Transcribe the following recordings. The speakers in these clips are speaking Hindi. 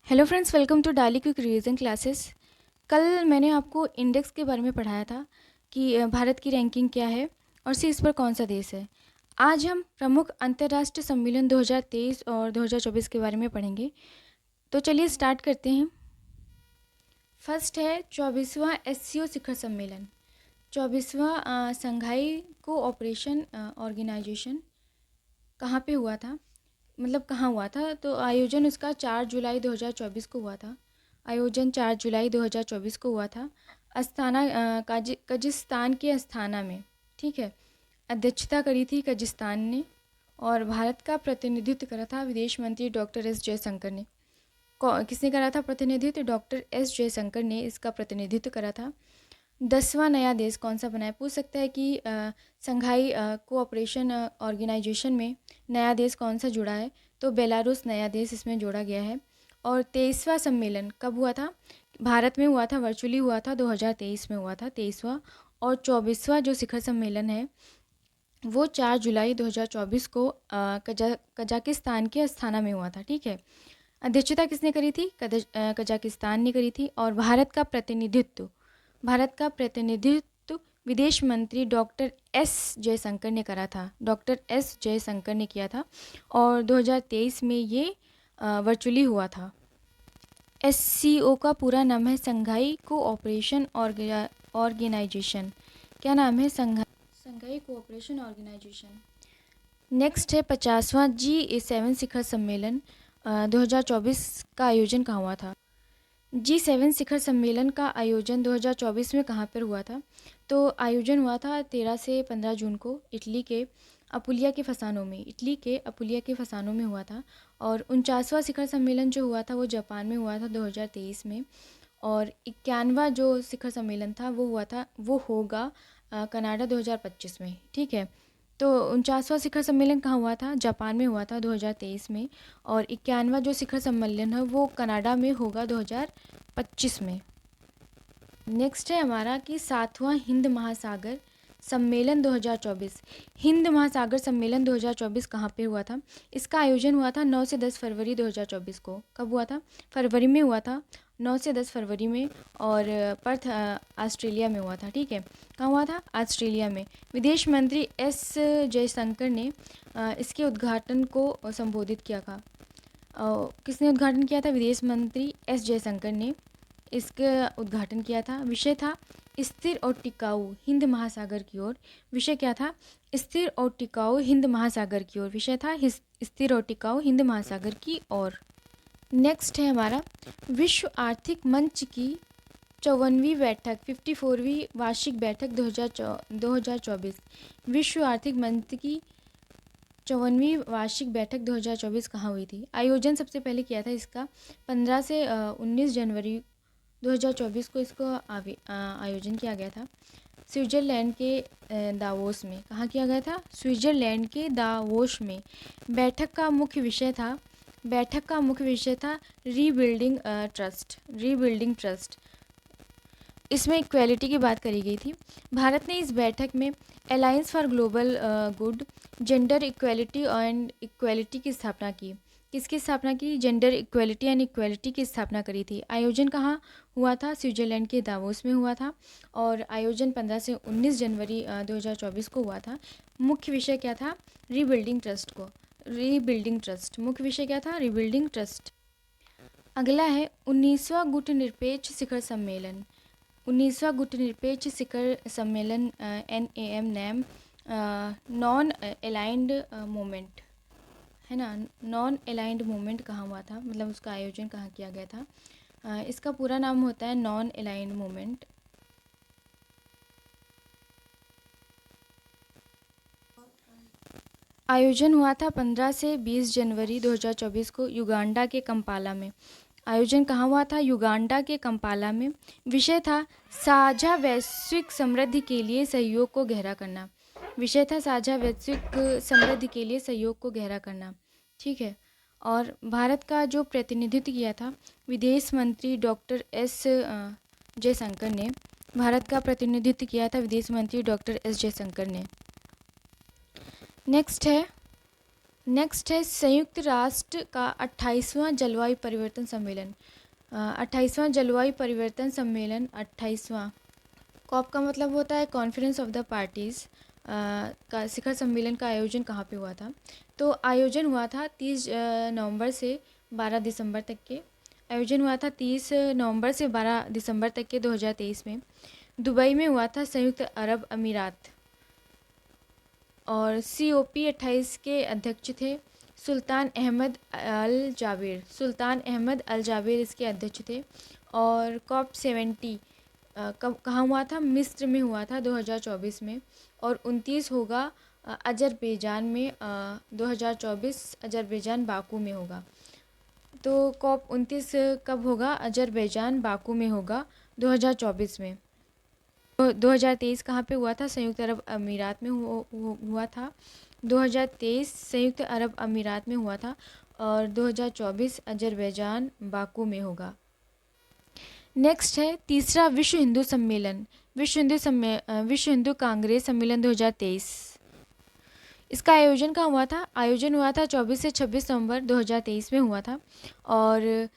हेलो फ्रेंड्स, वेलकम टू डाली क्विक रिवीजन क्लासेस। कल मैंने आपको इंडेक्स के बारे में पढ़ाया था कि भारत की रैंकिंग क्या है और शीर्ष पर कौन सा देश है। आज हम प्रमुख अंतर्राष्ट्रीय सम्मेलन 2023 और 2024 के बारे में पढ़ेंगे। तो चलिए स्टार्ट करते हैं। फर्स्ट है 24वां एससीओ शिखर सम्मेलन। 24वां संघाई कोऑपरेशन ऑर्गेनाइजेशन कहाँ पे हुआ था, मतलब कहाँ हुआ था। तो आयोजन उसका 4 जुलाई 2024 को हुआ था। आयोजन 4 जुलाई 2024 को हुआ था। अस्ताना कजाकिस्तान के अस्ताना में, ठीक है। अध्यक्षता करी थी कजाकिस्तान ने और भारत का प्रतिनिधित्व करा था विदेश मंत्री डॉक्टर एस जयशंकर ने। किसने करा था प्रतिनिधित्व? डॉक्टर एस जयशंकर ने इसका प्रतिनिधित्व करा था। 10वां नया देश कौन सा बना है, पूछ सकता है कि संघाई कोऑपरेशन ऑर्गेनाइजेशन में नया देश कौन सा जुड़ा है। तो बेलारूस नया देश इसमें जोड़ा गया है। और 23वां सम्मेलन कब हुआ था? भारत में हुआ था, वर्चुअली हुआ था, 2023 में हुआ था 23वां। और 24वां जो शिखर सम्मेलन है वो 4 जुलाई 2024 को कजाकिस्तान के अस्थाना में हुआ था, ठीक है। अध्यक्षता किसने करी थी? कजाकिस्तान ने करी थी। और भारत का प्रतिनिधित्व विदेश मंत्री डॉक्टर एस जयशंकर ने करा था। डॉक्टर एस जयशंकर ने किया था और 2023 में ये वर्चुअली हुआ था। एससीओ का पूरा नाम है संघाई कोऑपरेशन ऑर्गेनाइजेशन। क्या नाम है? संघाई कोऑपरेशन ऑर्गेनाइजेशन। नेक्स्ट है 50वां G7 शिखर सम्मेलन 2024 का आयोजन कहाँ हुआ था? G7 शिखर सम्मेलन का आयोजन 2024 में कहाँ पर हुआ था? तो आयोजन हुआ था 13 से 15 जून को इटली के अपुलिया के फसानों में हुआ था। और 49वां शिखर सम्मेलन जो हुआ था वो जापान में हुआ था 2023 में। और 51वां जो शिखर सम्मेलन था वो होगा कनाडा 2025 में, ठीक है। तो 49वां शिखर सम्मेलन कहाँ हुआ था? जापान में हुआ था 2023 में। और 51वां जो शिखर सम्मेलन है वो कनाडा में होगा 2025 में। नेक्स्ट है हमारा कि 7वां हिंद महासागर सम्मेलन 2024। हिंद महासागर सम्मेलन 2024 कहाँ पे हुआ था? इसका आयोजन हुआ था 9 से 10 फरवरी 2024 को। कब हुआ था? फरवरी में हुआ था, 9 से 10 फरवरी में। और पर्थ ऑस्ट्रेलिया में हुआ था, ठीक है। कहाँ हुआ था? ऑस्ट्रेलिया में। विदेश मंत्री एस जयशंकर ने इसके उद्घाटन को संबोधित किया था। किसने उद्घाटन किया था? विदेश मंत्री एस जयशंकर ने इसका उद्घाटन किया था। विषय था स्थिर और टिकाऊ हिंद महासागर की ओर। विषय क्या था? स्थिर और टिकाऊ हिंद महासागर की ओर। विषय था स्थिर और टिकाऊ हिंद महासागर की ओर। नेक्स्ट है हमारा विश्व आर्थिक मंच की 54वीं बैठक 54वीं वार्षिक बैठक 2024। विश्व आर्थिक मंच की 54वीं वार्षिक बैठक 2024 कहाँ हुई थी? आयोजन सबसे पहले किया था इसका 15 से 19 जनवरी 2024 को इसको आयोजन किया गया था स्विट्ज़रलैंड के दावोस में। कहाँ किया गया था? स्विट्ज़रलैंड के दावोस में। बैठक का मुख्य विषय था रीबिल्डिंग ट्रस्ट। इसमें इक्वेलिटी की बात करी गई थी। भारत ने इस बैठक में alliance for global good, gender equality and equality की स्थापना की। किसकी स्थापना की? जेंडर इक्वेलिटी एंड इक्वेलिटी की स्थापना करी थी। आयोजन कहाँ हुआ था? स्विट्ज़रलैंड के दावोस में हुआ था। और आयोजन 15 से 19 जनवरी 2024 को हुआ था। मुख्य विषय क्या था? Rebuilding trust. मुख्य विषय क्या था? Rebuilding trust. अगला है 19वां गुटनिरपेक्ष शिखर सम्मेलन। 19वां गुटनिरपेक्ष शिखर सम्मेलन NAM नॉन अलाइंड मूवमेंट है ना। नॉन अलाइंड मूवमेंट कहाँ हुआ था, मतलब उसका आयोजन कहाँ किया गया था? इसका पूरा नाम होता है नॉन अलाइंड मूवमेंट। आयोजन हुआ था 15 से 20 जनवरी 2024 को युगांडा के कंपाला में। आयोजन कहाँ हुआ था? युगांडा के कंपाला में। विषय था साझा वैश्विक समृद्धि के लिए सहयोग को गहरा करना। विषय था साझा वैश्विक समृद्धि के लिए सहयोग को गहरा करना, ठीक है। और भारत का जो प्रतिनिधित्व किया था विदेश मंत्री डॉक्टर एस जयशंकर ने। भारत का प्रतिनिधित्व किया था विदेश मंत्री डॉक्टर एस जयशंकर ने। नेक्स्ट है नेक्स्ट है संयुक्त राष्ट्र का 28वां जलवायु परिवर्तन सम्मेलन। 28वां जलवायु परिवर्तन सम्मेलन, 28वां। कॉप का मतलब होता है कॉन्फ्रेंस ऑफ द पार्टीज़। का शिखर सम्मेलन का आयोजन कहाँ पे हुआ था? तो आयोजन हुआ था 30 नवंबर से 12 दिसंबर तक के। आयोजन हुआ था 30 नवंबर से 12 दिसंबर तक के 2023 में। दुबई में हुआ था, संयुक्त अरब अमीरात। और COP 28 के अध्यक्ष थे सुल्तान अहमद अल जावेर। सुल्तान अहमद अल जावेर इसके अध्यक्ष थे। और COP 70 कब कहाँ हुआ था? मिस्र में हुआ था 2024 में। और 29 होगा अजरबैजान में। 2024 अजरबैजान बाकू में होगा। तो COP 29 कब होगा? अजरबैजान बाकू में होगा 2024 में। 2023 कहाँ पे हुआ था? संयुक्त अरब अमीरात में हुआ था। 2023 संयुक्त अरब अमीरात में हुआ था। और 2024 अजरबैजान बाकू में होगा। नेक्स्ट है तीसरा विश्व हिंदू सम्मेलन। विश्व हिंदू कांग्रेस सम्मेलन 2023। इसका आयोजन कहाँ हुआ था? आयोजन हुआ था 24 से 26 नवंबर 2023 में हुआ था। और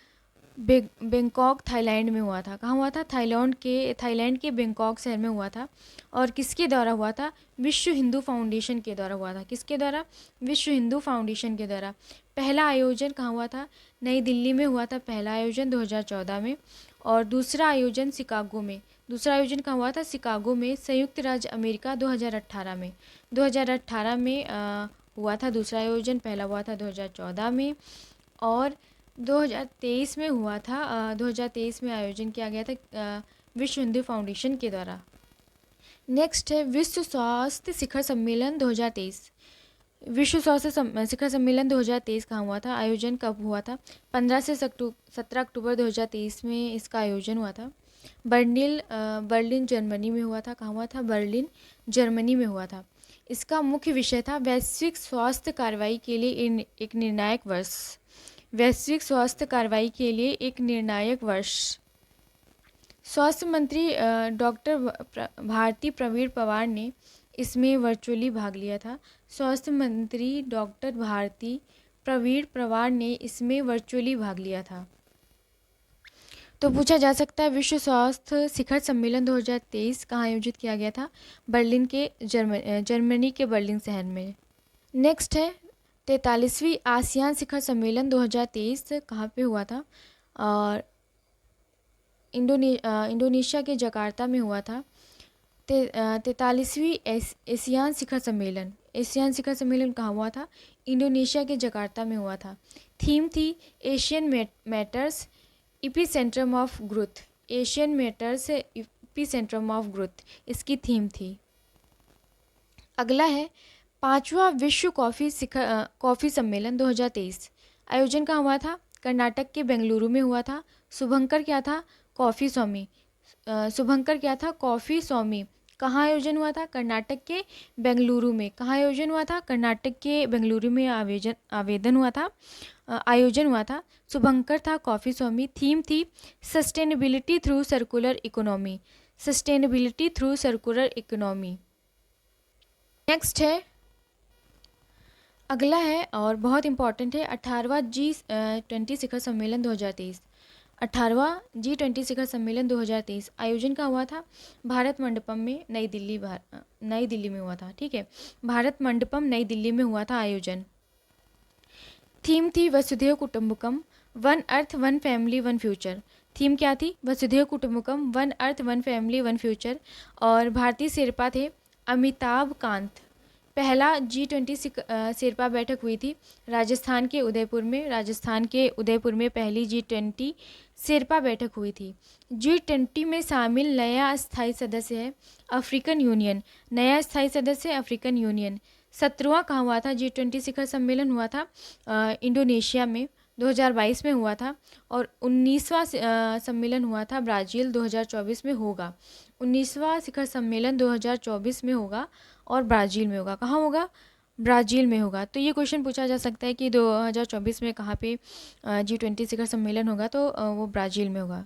बैंकॉक थाईलैंड में हुआ था। कहाँ हुआ था? थाईलैंड के बैंकॉक शहर में हुआ था। और किसके द्वारा हुआ था? विश्व हिंदू फाउंडेशन के द्वारा हुआ था। किसके द्वारा? विश्व हिंदू फाउंडेशन के द्वारा। पहला आयोजन कहाँ हुआ था? नई दिल्ली में हुआ था पहला आयोजन 2014 में। और दूसरा आयोजन शिकागो में। दूसरा आयोजन कहाँ हुआ था? शिकागो में, संयुक्त राज्य अमेरिका 2018 में। 2018 में हुआ था दूसरा आयोजन। पहला हुआ था 2014 में। और 2023 में हुआ था। 2023 में आयोजन किया गया था विश्व हिंदू फाउंडेशन के द्वारा। नेक्स्ट है विश्व स्वास्थ्य शिखर सम्मेलन 2023। विश्व स्वास्थ्य शिखर सम्मेलन 2023 कहाँ हुआ था? आयोजन कब हुआ था? 15 से 17 अक्टूबर 2023 में इसका आयोजन हुआ था। बर्लिन जर्मनी में हुआ था। कहाँ हुआ था? बर्लिन जर्मनी में हुआ था। इसका मुख्य विषय था वैश्विक स्वास्थ्य कार्रवाई के लिए एक निर्णायक वर्ष। वैश्विक स्वास्थ्य कार्रवाई के लिए एक निर्णायक वर्ष। स्वास्थ्य मंत्री डॉक्टर भारती प्रवीण पवार ने इसमें वर्चुअली भाग लिया था। स्वास्थ्य मंत्री डॉक्टर भारती प्रवीण पवार ने इसमें वर्चुअली भाग लिया था। तो पूछा जा सकता है विश्व स्वास्थ्य शिखर सम्मेलन 2023 कहाँ आयोजित किया गया था? बर्लिन के जर्मनी के बर्लिन शहर में। नेक्स्ट है 43वीं आसियान शिखर सम्मेलन 2023 कहाँ पे हुआ था? और इंडोनेशिया के जकार्ता में हुआ था। 43वीं एशियान शिखर सम्मेलन। एशियान शिखर सम्मेलन कहाँ हुआ था? इंडोनेशिया के जकार्ता में हुआ था। थीम थी Asian matters epicentrum of growth. Asian matters epicentrum of growth इसकी थीम थी। अगला है 5वां विश्व कॉफ़ी सम्मेलन 2023। आयोजन कहाँ हुआ था? कर्नाटक के बेंगलुरु में हुआ था। शुभंकर क्या था? कॉफ़ी स्वामी। शुभंकर क्या था? कॉफ़ी स्वामी। कहाँ आयोजन हुआ था? कर्नाटक के बेंगलुरु में। कहाँ आयोजन हुआ था? कर्नाटक के बेंगलुरु में आयोजन हुआ था। शुभंकर था कॉफ़ी स्वामी। थीम थी sustainability through circular economy. Sustainability through circular economy. Next है, अगला है और बहुत इंपॉर्टेंट है 18वां G20 शिखर सम्मेलन 2023। 18वां G20 शिखर सम्मेलन 2023 आयोजन का हुआ था भारत मंडपम में, नई दिल्ली में हुआ था। ठीक है, भारत मंडपम नई दिल्ली में हुआ था आयोजन। थीम थी वसुधैव कुटुंबकम, one earth one family one future. Theme क्या थी? वसुधैव कुटुंबकम, one earth one family one future. और भारतीय शेरपा थे अमिताभ कांत। पहला G20 शेरपा बैठक हुई थी राजस्थान के उदयपुर में पहली G20 शेरपा बैठक हुई थी। G20 में शामिल नया स्थायी सदस्य है अफ्रीकन यूनियन। 17वां कहाँ हुआ था? G20 शिखर सम्मेलन हुआ था इंडोनेशिया में 2022 में हुआ था। और 19वां सम्मेलन हुआ था ब्राज़ील 2024 में होगा। 19वां शिखर सम्मेलन 2024 में होगा और ब्राज़ील में होगा। कहाँ होगा? ब्राज़ील में होगा। तो ये क्वेश्चन पूछा जा सकता है कि 2024 में कहाँ पे G20 शिखर सम्मेलन होगा, तो वो ब्राज़ील में होगा।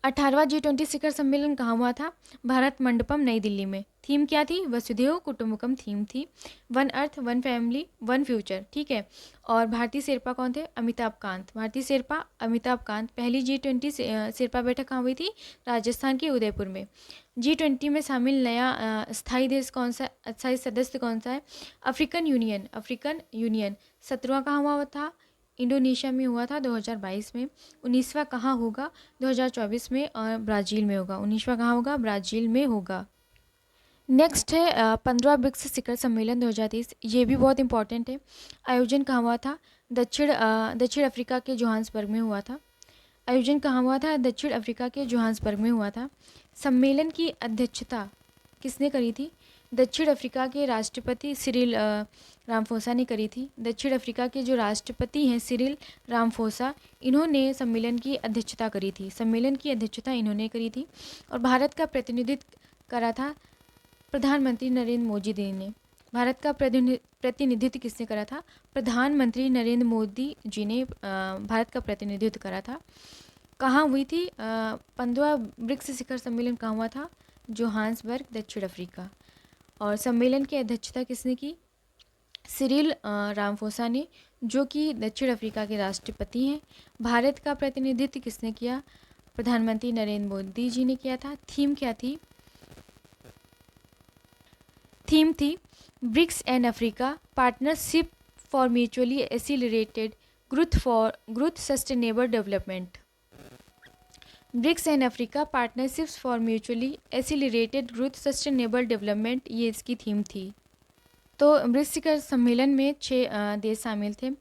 18वां G20 शिखर सम्मेलन कहाँ हुआ था? भारत मंडपम, नई दिल्ली में। थीम क्या थी? वसुधैव कुटुंबकम थीम थी। One earth, one family, one future, ठीक है। और भारतीय शेरपा कौन थे? अमिताभ कांत। भारतीय शेरपा अमिताभ कांत। पहली G20 शेरपा बैठक कहाँ हुई थी? राजस्थान के उदयपुर में। G20 में शामिल नया स्थायी देश कौन सा, स्थायी सदस्य कौन सा है? African union. African union. 17वां कहाँ हुआ था? इंडोनेशिया में हुआ था 2022 में। 19वां कहाँ होगा? 2024 में, और ब्राज़ील में होगा। 19वां कहाँ होगा? ब्राज़ील में होगा। नेक्स्ट है 15वां ब्रिक्स शिखर सम्मेलन 2023। ये भी बहुत इंपॉर्टेंट है। आयोजन कहाँ हुआ था? दक्षिण अफ्रीका के जोहान्सबर्ग में हुआ था। आयोजन कहाँ हुआ था? दक्षिण अफ्रीका के जोहान्सबर्ग में हुआ था। सम्मेलन की अध्यक्षता किसने करी थी? दक्षिण अफ्रीका के राष्ट्रपति सिरिल रामफोसा ने करी थी। दक्षिण अफ्रीका के जो राष्ट्रपति हैं सिरिल रामफोसा, इन्होंने सम्मेलन की अध्यक्षता करी थी। सम्मेलन की अध्यक्षता इन्होंने करी थी। और भारत का प्रतिनिधित्व करा था प्रधानमंत्री नरेंद्र मोदी जी ने। भारत का प्रतिनिधित्व किसने करा था? प्रधानमंत्री नरेंद्र मोदी जी ने भारत का प्रतिनिधित्व करा था। कहाँ हुई थी? 15वां ब्रिक्स शिखर सम्मेलन कहाँ हुआ था? जोहान्सबर्ग, दक्षिण अफ्रीका। और सम्मेलन की अध्यक्षता किसने की? सिरिल रामफोसा ने, जो कि दक्षिण अफ्रीका के राष्ट्रपति हैं। भारत का प्रतिनिधित्व किसने किया? प्रधानमंत्री नरेंद्र मोदी जी ने किया था। थीम क्या थी? थीम थी BRICS and Africa partnership for mutually accelerated growth sustainable development. BRICS and Africa partnerships for mutually accelerated growth sustainable development, ये इसकी थीम थी। तो ब्रिक्स शिखर सम्मेलन में 6 देश शामिल थे।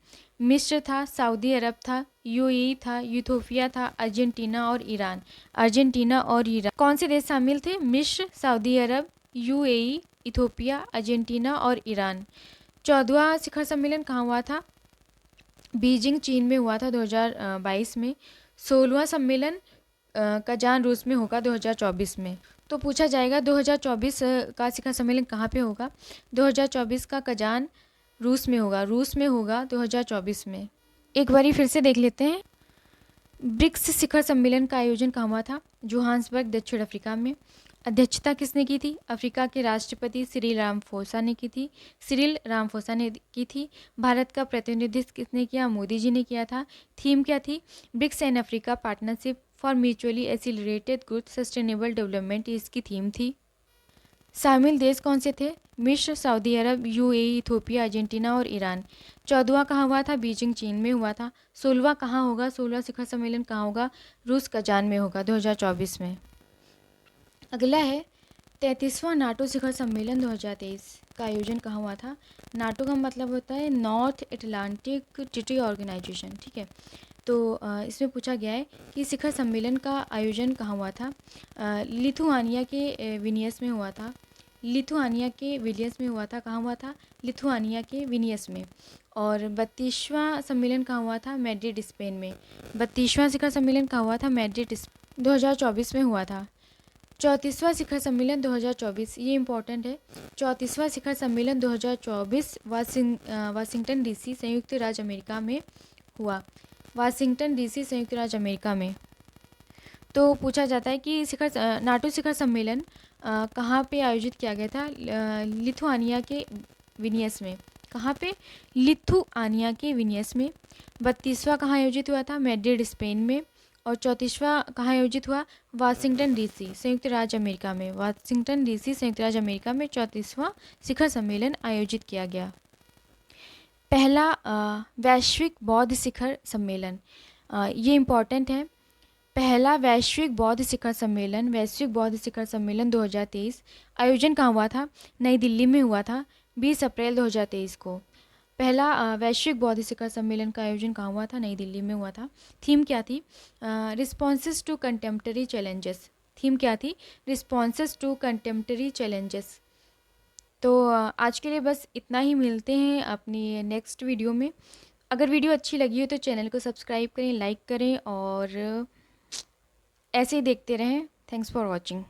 मिस्र था, सऊदी अरब था, यूएई था, यूथोपिया था, अर्जेंटीना और ईरान। अर्जेंटीना और ईरान। कौन से देश शामिल थे? मिस्र, Saudi Arab, UAE, Ethiopia, Argentina और ईरान। 14वां शिखर सम्मेलन कहाँ हुआ था? बीजिंग, चीन में हुआ था 2022 में। 16वां सम्मेलन कजान, रूस में होगा 2024 में। तो पूछा जाएगा 2024 का शिखर सम्मेलन कहाँ पे होगा? 2024 का कजान, रूस में होगा। रूस में होगा 2024 में। एक बारी फिर से देख लेते हैं। ब्रिक्स शिखर सम्मेलन का आयोजन कहाँ हुआ था? जोहान्सबर्ग, दक्षिण अफ्रीका में। अध्यक्षता किसने की थी? अफ्रीका के राष्ट्रपति सिरिल रामफोसा ने की थी। सिरिल रामफोसा ने की थी। भारत का प्रतिनिधित्व किसने किया? मोदी जी ने किया था। थीम क्या थी? BRICS and Africa partnership for mutually accelerated growth sustainable development, इसकी थीम थी। शामिल देश कौन से थे? मिस्र, Saudi Arab, UAE, Ethiopia, Argentina और ईरान। 14वां कहाँ हुआ था? बीजिंग, चीन में हुआ था। 16वां कहाँ होगा? 16वां शिखर सम्मेलन कहाँ होगा? रूस, कजान में होगा 2024 में। अगला है 33वां नाटो शिखर सम्मेलन 2023 का आयोजन कहाँ हुआ था? नाटो का मतलब होता है नॉर्थ एटलांटिक ट्रीटी ऑर्गेनाइजेशन, ठीक है। तो इसमें पूछा गया है कि शिखर सम्मेलन का आयोजन कहाँ हुआ था? लिथुआनिया के विनियस में हुआ था। लिथुआनिया के विलियस में हुआ था। कहाँ हुआ था? लिथुआनिया के विनियस में। और 32वां सम्मेलन कहाँ हुआ था? मैड्रिड, स्पेन में। 32वां शिखर सम्मेलन कहाँ हुआ था? मैड्रिड, 2024 में हुआ था। 34वां शिखर सम्मेलन 2024, ये इंपॉर्टेंट है। 34वां शिखर सम्मेलन 2024 वाशिंगटन डीसी, संयुक्त राज्य अमेरिका में हुआ। वाशिंगटन डीसी, संयुक्त राज्य अमेरिका में। तो पूछा जाता है कि नाटो शिखर सम्मेलन कहाँ पे आयोजित किया गया था? लिथुआनिया के विनियस में। कहाँ पे? लिथुआनिया के विनियस में। 32वां कहाँ आयोजित हुआ था? मैड्रिड, स्पेन में। और 34वां कहाँ आयोजित हुआ? वाशिंगटन डीसी, संयुक्त राज्य अमेरिका में। वाशिंगटन डीसी, संयुक्त राज्य अमेरिका में 34वां शिखर सम्मेलन आयोजित किया गया। पहला वैश्विक बौद्ध शिखर सम्मेलन, ये इम्पॉर्टेंट है। पहला वैश्विक बौद्ध शिखर सम्मेलन, वैश्विक बौद्ध शिखर सम्मेलन 2023 आयोजन कहाँ हुआ था? नई दिल्ली में हुआ था 20 अप्रैल 2023 को। पहला वैश्विक बौद्ध शिखर सम्मेलन का आयोजन कहाँ हुआ था? नई दिल्ली में हुआ था। थीम क्या थी? Responses to contemporary challenges. Theme क्या थी? Responses to contemporary challenges. तो आज के लिए बस इतना ही। मिलते हैं अपनी नेक्स्ट वीडियो में। अगर वीडियो अच्छी लगी हो तो चैनल को सब्सक्राइब करें, लाइक करें और ऐसे ही देखते रहें। Thanks for watching.